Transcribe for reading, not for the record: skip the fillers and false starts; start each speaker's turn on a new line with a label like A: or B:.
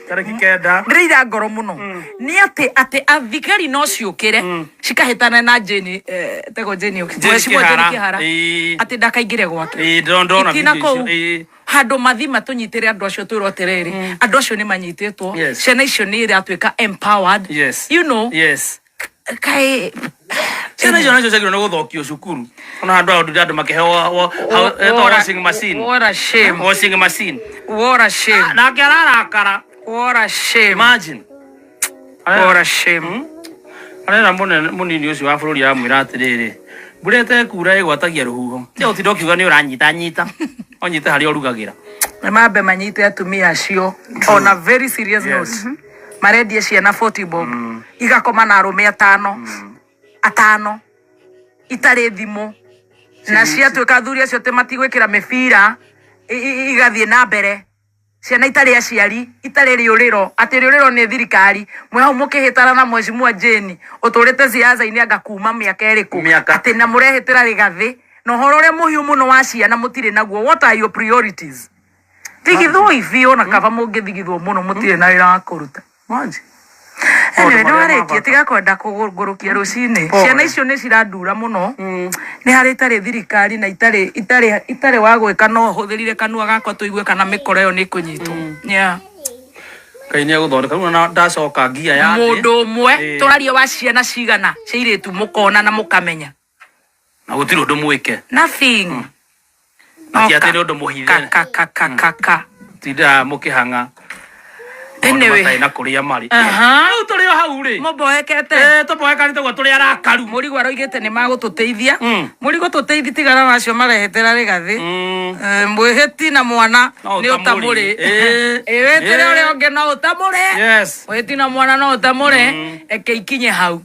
A: tariki kenda
B: ndira ngoro muno ni ati athikari no ciukire cikahitana na Jeni tego Jeni mweciwa Jeni Kihara ati ndakaingire gwake
A: ndona video
B: handu mathima tunyitire andu acio twirotereri andu acio ni manyititwo ciana icio ni iratwika empowered you know kai
A: ciana icio nacio ciagirwo ni guthokio cukuru ona handu andu makihewa washing machine
B: what a shame
A: washing machine
B: what a shame
A: na kararakara
B: what a shame
A: imagine
B: what a shame
A: arera munini ucio wa bururi amwira atiriri mburete kura igwatagia ruhuho ndio utidokiuga ni uranyita onyite hari orugagira
B: mambe manyite atumia acio on a very serious note marendie ciana 40 bob igakoma na arume atano itari thimu na ciatwika thuri acio te matigwikira mibira igathie na mbere ciana itari aciari itari riuriro ati riuriro ni thirikari mweho mukihitana na mwecimu Jeni uturite ciaca-ini anga kuma miaka eriku ati na murehitira rigathi no horore muhiu muno wa ciana mutire naguo what are your priorities tigitho ifio na kava mungithigithwo muno mutire na wira wa kuruta
A: maji
B: anyway no arekie tiga kwenda kugurukia rucini ciana icio ni ciradura muno ni hari itari thirikari na itari wa gwika no huthirire kanua gakwa tuigue kana mikoro yo ni kunyitwo
A: kaini aguthondeka na ndacoka ngia ya
B: mundu umwe turario wa ciana cigana ciiritu mukona na mukamenya
A: na gutiri undu mwike
B: nothing
A: na kiatiri undu muhithe
B: kaka
A: tida mukihanga
B: anyway
A: na kuria mari
B: au
A: turi hau ri
B: muboekete
A: tuboekanite gwa turi arakaru
B: murigo aroigite ni magututeithia murigo tuteithi tigara nacio marehetera rigathi mwiheti na mwana ni utamuri wetire uri onge no utamure weti na mwana no utamure eke ikinye hau